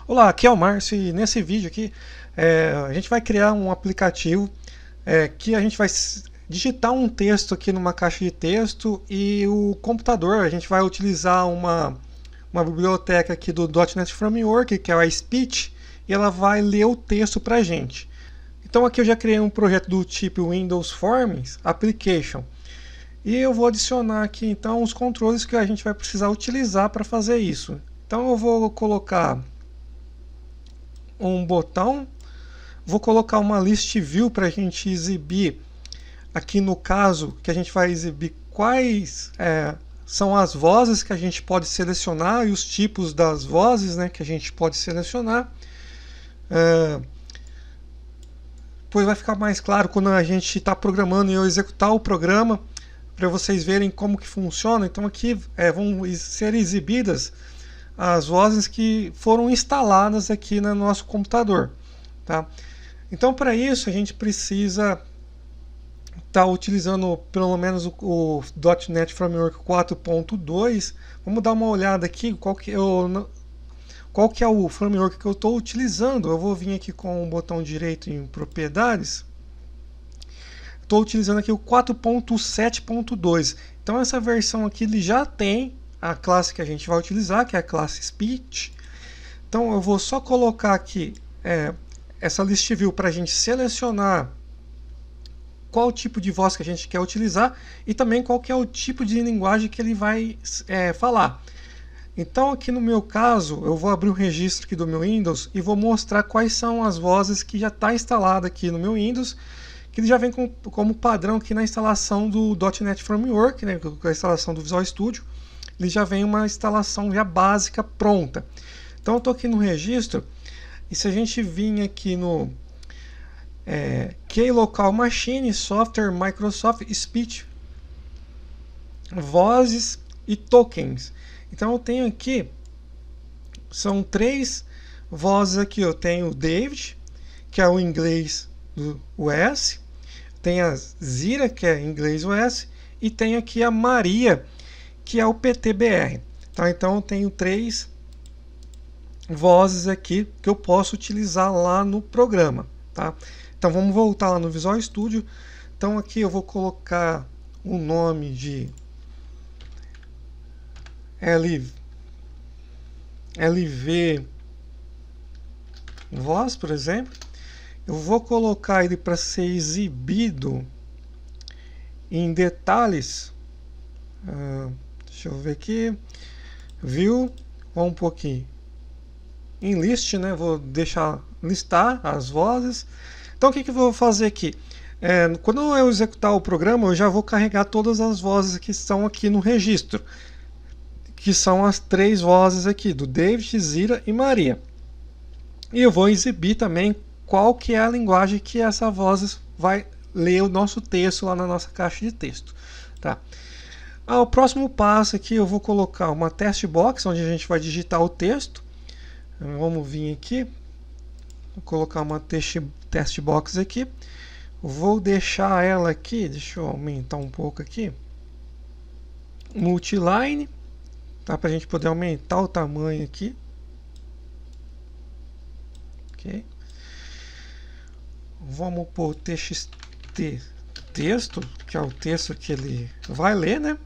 Olá, aqui é o Márcio e nesse vídeo aqui a gente vai criar um aplicativo que a gente vai digitar um texto aqui numa caixa de texto e o computador, a gente vai utilizar uma biblioteca aqui do .NET Framework, que é a Speech, e ela vai ler o texto para a gente. Então aqui eu já criei um projeto do tipo Windows Forms Application e eu vou adicionar aqui então os controles que a gente vai precisar utilizar para fazer isso. Então eu vou colocar um botão, vou colocar uma list view para a gente exibir, aqui no caso que a gente vai exibir quais são as vozes que a gente pode selecionar e os tipos das vozes, né, que a gente pode selecionar. Depois vai ficar mais claro quando a gente está programando e eu executar o programa, para vocês verem como que funciona. Então aqui vão ser exibidas as vozes que foram instaladas aqui no nosso computador, tá? Então para isso a gente precisa estar utilizando pelo menos o .NET Framework 4.2. Vamos dar uma olhada aqui qual que é o framework que eu estou utilizando. Eu vou vir aqui com o botão direito em propriedades. Estou utilizando aqui o 4.7.2. Então essa versão aqui ele já tem a classe que a gente vai utilizar, que é a classe Speech. Então eu vou só colocar aqui essa list view para a gente selecionar qual tipo de voz que a gente quer utilizar e também qual que é o tipo de linguagem que ele vai falar. Então aqui no meu caso eu vou abrir um registro aqui do meu Windows e vou mostrar quais são as vozes que já está instalada aqui no meu Windows, que ele já vem como padrão aqui na instalação do .NET Framework, né, com a instalação do Visual Studio. Ele já vem uma instalação já básica pronta. Então eu estou aqui no registro, e se a gente vir aqui no Key Local Machine, Software, Microsoft, Speech, Vozes e Tokens. Então eu tenho aqui, são 3 vozes aqui. Eu tenho o David, que é o inglês do US, tem a Zira, que é inglês US, e tem aqui a Maria, que é o PTBR. Tá? Então eu tenho 3 vozes aqui que eu posso utilizar lá no programa. Tá? Então vamos voltar lá no Visual Studio. Então aqui eu vou colocar o nome de LV voz, por exemplo. Eu vou colocar ele para ser exibido em detalhes. Deixa eu ver aqui. View, um pouquinho em list, né? Vou deixar listar as vozes. Então o que eu vou fazer aqui? Quando eu executar o programa, eu já vou carregar todas as vozes que estão aqui no registro, que são as 3 vozes aqui, do David, Zira e Maria. E eu vou exibir também qual que é a linguagem que essa voz vai ler o nosso texto lá na nossa caixa de texto. Tá? O próximo passo aqui eu vou colocar uma test box, onde a gente vai digitar o texto. Vamos vir aqui, vou colocar uma test box aqui. Vou deixar ela aqui, deixa eu aumentar um pouco aqui, multiline, tá? Para a gente poder aumentar o tamanho aqui. Ok. Vamos pôr txt texto, que é o texto que ele vai ler, né?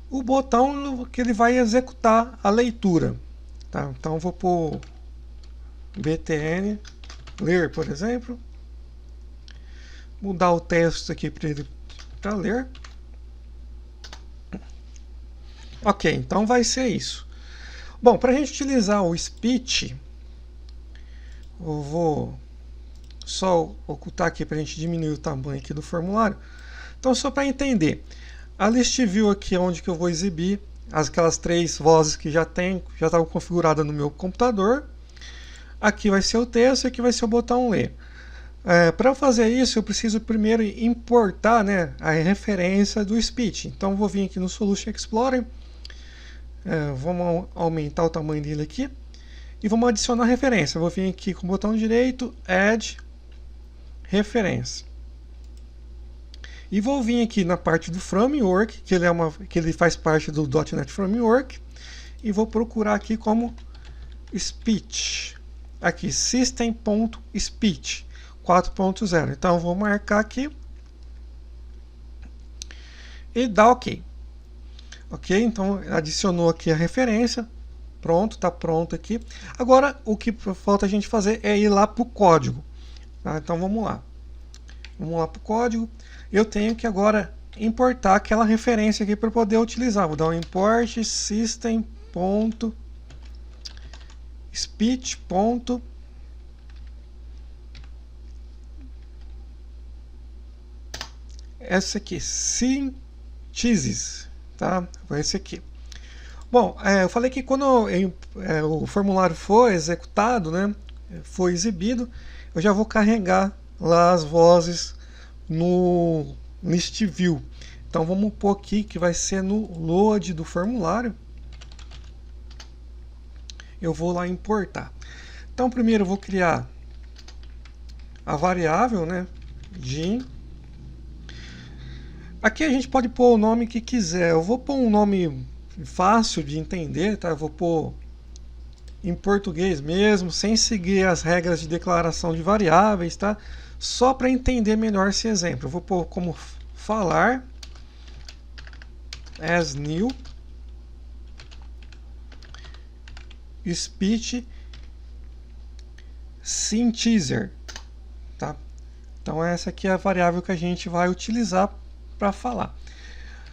O botão que ele vai executar a leitura. Tá? Então vou pôr btn ler, por exemplo. Mudar o texto aqui para ele para ler. Ok, então vai ser isso. Bom, para a gente utilizar o speech, eu vou só ocultar aqui para a gente diminuir o tamanho aqui do formulário. Então, só para entender, a list view aqui é onde que eu vou exibir aquelas 3 vozes que já estavam configuradas no meu computador. Aqui vai ser o texto e aqui vai ser o botão ler. Para fazer isso, eu preciso primeiro importar, né, a referência do speech. Então, eu vou vir aqui no Solution Explorer. Vamos aumentar o tamanho dele aqui. E vamos adicionar referência. Eu vou vir aqui com o botão direito, Add Referência. E vou vir aqui na parte do Framework, que ele faz parte do .NET Framework. E vou procurar aqui como speech. Aqui, system.speech 4.0. Então eu vou marcar aqui e dar OK. Ok? Então adicionou aqui a referência. Pronto, está pronto aqui. Agora o que falta a gente fazer é ir lá para o código. Tá? Então vamos lá. Vamos lá para o código. Eu tenho que agora importar aquela referência aqui para poder utilizar. Vou dar um import system.speech. Essa aqui, synthesis, tá? Esse aqui. Bom, eu falei que quando o formulário for executado, né, for exibido, eu já vou carregar lá as vozes no list view. Então vamos pôr aqui que vai ser no load do formulário. Eu vou lá importar. Então primeiro eu vou criar a variável, né, Jim. Aqui a gente pode pôr o nome que quiser. Eu vou pôr um nome fácil de entender, tá? Eu vou pôr em português mesmo, sem seguir as regras de declaração de variáveis, tá? Só para entender melhor esse exemplo. Eu vou pôr como falar as new speech synthesizer, tá? Então essa aqui é a variável que a gente vai utilizar para falar.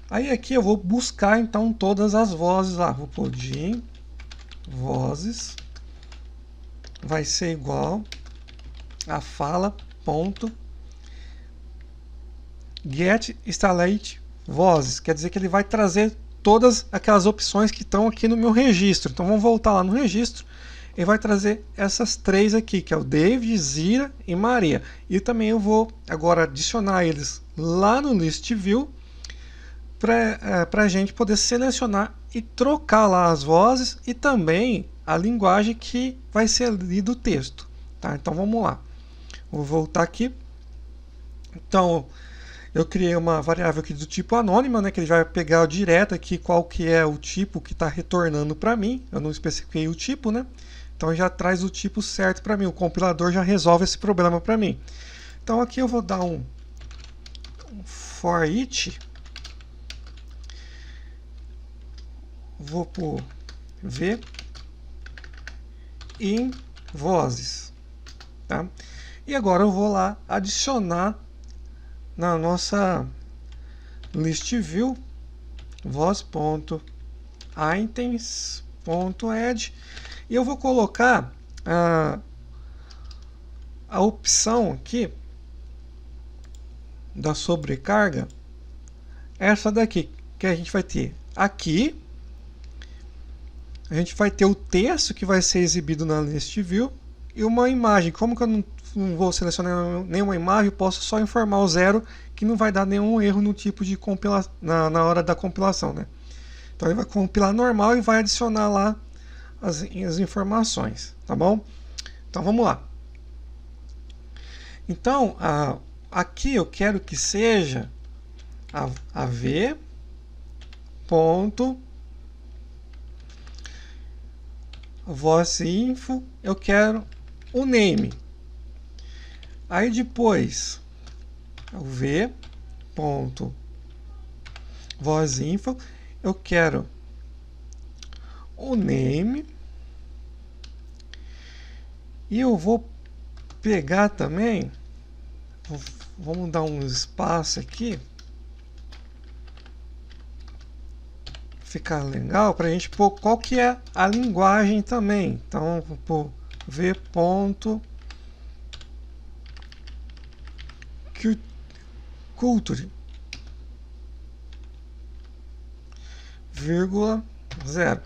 Aí aqui eu vou buscar então todas as vozes lá. Vou pôr Jim vozes vai ser igual a fala ponto get installate vozes. Quer dizer que ele vai trazer todas aquelas opções que estão aqui no meu registro. Então vamos voltar lá no registro. Ele vai trazer essas três aqui, que é o David, Zira e Maria. E também eu vou agora adicionar eles lá no list view para a gente poder selecionar e trocar lá as vozes e também a linguagem que vai ser lido o texto. Tá? Então vamos lá. Vou voltar aqui. Então eu criei uma variável aqui do tipo anônima, né, que ele vai pegar direto aqui qual que é o tipo que está retornando para mim. Eu não especifiquei o tipo, né? Então já traz o tipo certo para mim. O compilador já resolve esse problema para mim. Então aqui eu vou dar um for each. Vou por v em vozes, tá? E agora eu vou lá adicionar na nossa list view voz.items.add e eu vou colocar a opção aqui da sobrecarga, essa daqui que a gente vai ter aqui. A gente vai ter o texto que vai ser exibido na list view e uma imagem. Como que eu não vou selecionar nenhuma imagem, eu posso só informar o 0 que não vai dar nenhum erro no tipo de compilação na hora da compilação, né? Então ele vai compilar normal e vai adicionar lá as informações, tá bom? Então vamos lá. Então aqui eu quero que seja a v ponto voz info, eu quero o name. Aí depois o v ponto voz info, eu quero o name e eu vou pegar também, vamos dar um espaço aqui, ficar legal para a gente pôr qual que é a linguagem também. Então vou pôr v ponto culture vírgula 0.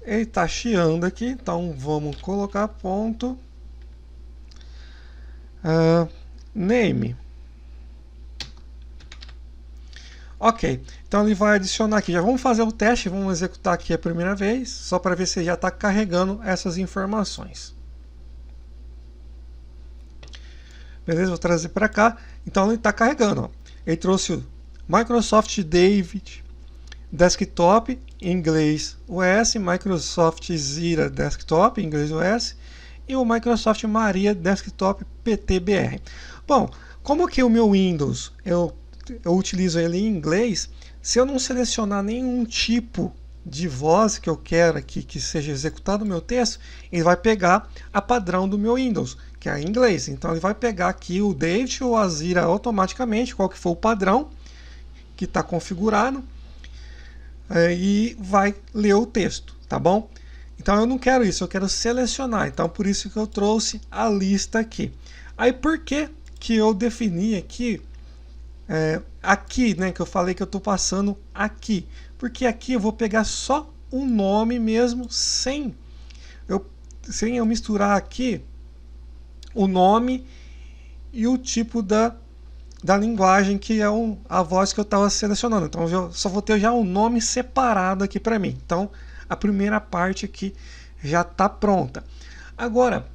Ele está chiando aqui, então vamos colocar ponto name. Ok, então ele vai adicionar aqui. Já vamos fazer o teste, vamos executar aqui a primeira vez, só para ver se já está carregando essas informações. Beleza, vou trazer para cá. Então ele está carregando. Ó. Ele trouxe o Microsoft David, Desktop, em inglês US, Microsoft Zira Desktop, em inglês US, e o Microsoft Maria Desktop PTBR. Bom, como que o meu Windows eu utilizo ele em inglês, se eu não selecionar nenhum tipo de voz que eu quero aqui que seja executado no meu texto, ele vai pegar a padrão do meu Windows, que é em inglês. Então ele vai pegar aqui o David ou a Zira automaticamente, qual que for o padrão que está configurado, e vai ler o texto, tá bom? Então eu não quero isso, eu quero selecionar. Então por isso que eu trouxe a lista aqui. Aí por que que eu defini aqui aqui, né, que eu falei que eu estou passando aqui? Porque aqui eu vou pegar só um nome mesmo, sem eu misturar aqui o nome e o tipo da linguagem, que é a voz que eu estava selecionando. Então eu só vou ter já um nome separado aqui para mim. Então a primeira parte aqui já está pronta. Agora,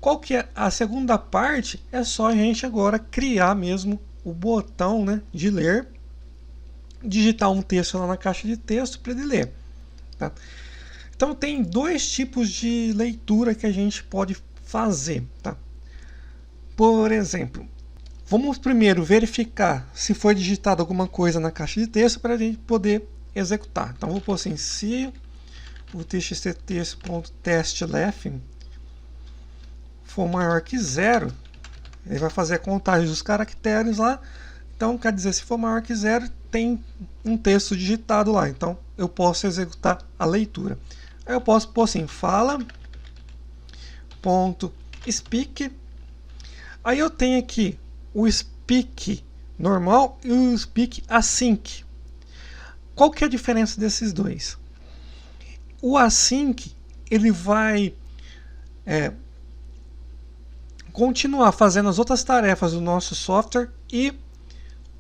qual que é a segunda parte? É só a gente agora criar mesmo o botão, né, de ler, digitar um texto lá na caixa de texto para ele ler. Tá? Então tem dois tipos de leitura que a gente pode fazer. Tá? Por exemplo, vamos primeiro verificar se foi digitado alguma coisa na caixa de texto para a gente poder executar. Então vou pôr assim, se o txt.textleft for maior que 0, ele vai fazer a contagem dos caracteres lá. Então quer dizer, se for maior que 0, tem um texto digitado lá. Então eu posso executar a leitura. Aí eu posso pôr assim, fala.speak. Aí eu tenho aqui o speak normal e o speak async. Qual que é a diferença desses dois? O async, ele vai continuar fazendo as outras tarefas do nosso software e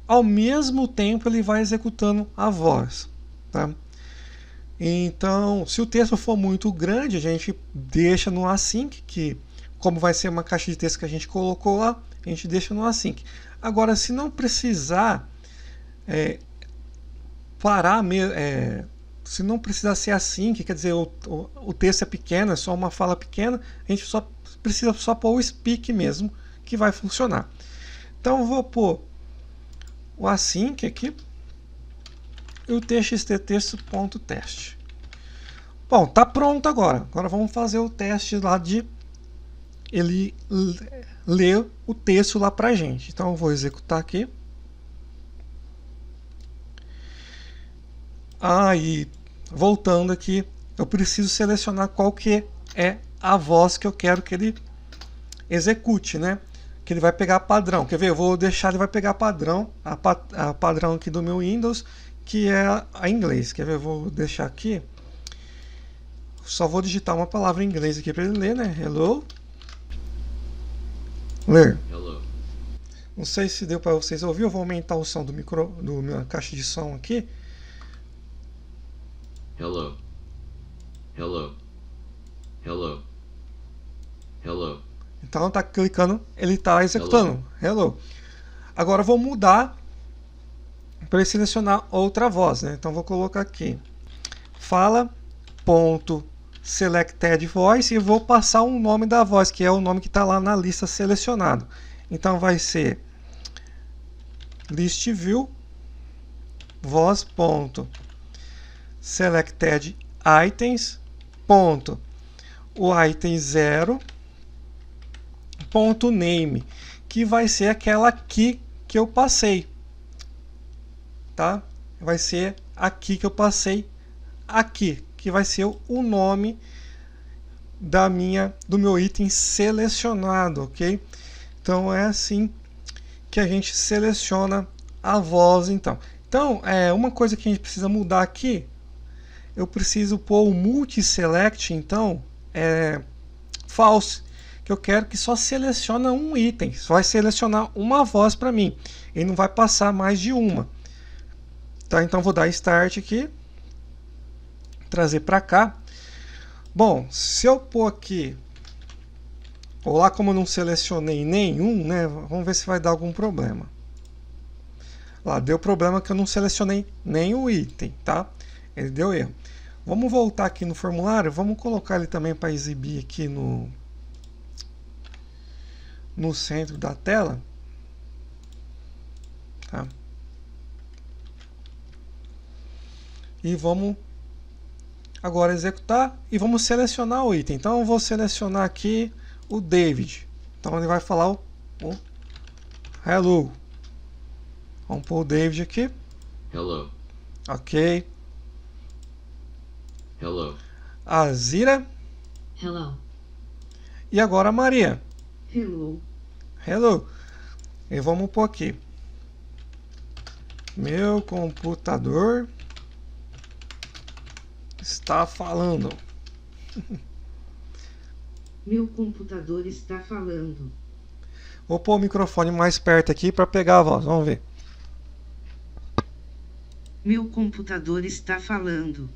ao mesmo tempo ele vai executando a voz. Tá? Então, se o texto for muito grande, a gente deixa no async, que como vai ser uma caixa de texto que a gente colocou lá, a gente deixa no async. Agora, se não precisar parar, se não precisar ser async, quer dizer, o texto é pequeno, é só uma fala pequena, a gente precisa só pôr o speak mesmo, que vai funcionar. Então eu vou pôr o async aqui e o txt.texto.test. Bom, tá pronto agora. Agora vamos fazer o teste lá de ele ler o texto lá pra gente. Então eu vou executar aqui. Aí, voltando aqui, eu preciso selecionar qual que é a voz que eu quero que ele execute, né? Que ele vai pegar padrão. Quer ver? Eu vou deixar, ele vai pegar padrão, a padrão aqui do meu Windows, que é a inglês. Quer ver? Eu vou deixar aqui. Só vou digitar uma palavra em inglês aqui para ele ler, né? Hello. Ler. Hello. Não sei se deu para vocês ouvir. Eu vou aumentar o som do minha caixa de som aqui. Hello. Hello. Hello. Hello. Então tá clicando, ele tá executando. Hello. Agora eu vou mudar para ele selecionar outra voz, né? Então vou colocar aqui fala.selected voice e vou passar o nome da voz, que é o nome que está lá na lista selecionado. Então vai ser list view voz.selected items o item 0 .name, que vai ser aquela aqui que eu passei, tá? Vai ser aqui que eu passei, aqui, que vai ser o nome do meu item selecionado, ok? Então é assim que a gente seleciona a voz, então. Então, uma coisa que a gente precisa mudar aqui, eu preciso pôr o multi-select, então, false, que eu quero que só seleciona um item, só vai selecionar uma voz para mim, ele não vai passar mais de uma. Tá? Então vou dar start aqui, trazer para cá. Bom, se eu pôr aqui, ou lá como eu não selecionei nenhum, né, vamos ver se vai dar algum problema. Lá, deu problema que eu não selecionei nenhum item, tá? Ele deu erro. Vamos voltar aqui no formulário, vamos colocar ele também para exibir aqui no centro da tela. Tá? E vamos agora executar e vamos selecionar o item. Então eu vou selecionar aqui o David. Então ele vai falar o hello. Vamos pôr o David aqui. Hello. Ok. Hello. A Zira. Hello. E agora a Maria. Hello. Hello. E vamos pôr aqui. Meu computador está falando. Meu computador está falando. Vou pôr o microfone mais perto aqui para pegar a voz. Vamos ver. Meu computador está falando.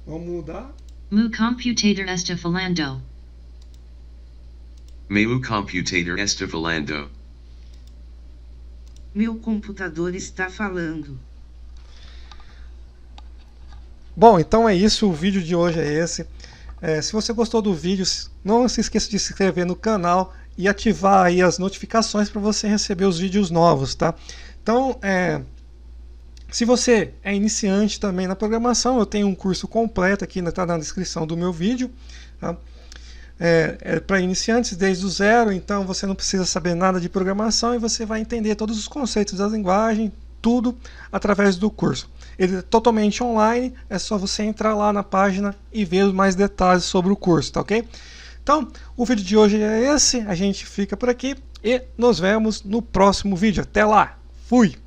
Vamos mudar. Meu computador está falando. Meu computador está falando. Meu computador está falando. Bom, então é isso. O vídeo de hoje é esse. Se você gostou do vídeo, não se esqueça de se inscrever no canal e ativar aí as notificações para você receber os vídeos novos, tá? Então, se você é iniciante também na programação, eu tenho um curso completo aqui, está na descrição do meu vídeo, tá? É para iniciantes desde o zero, então você não precisa saber nada de programação e você vai entender todos os conceitos da linguagem, tudo através do curso. Ele é totalmente online, é só você entrar lá na página e ver mais detalhes sobre o curso, tá ok? Então, o vídeo de hoje é esse, a gente fica por aqui e nos vemos no próximo vídeo. Até lá, fui!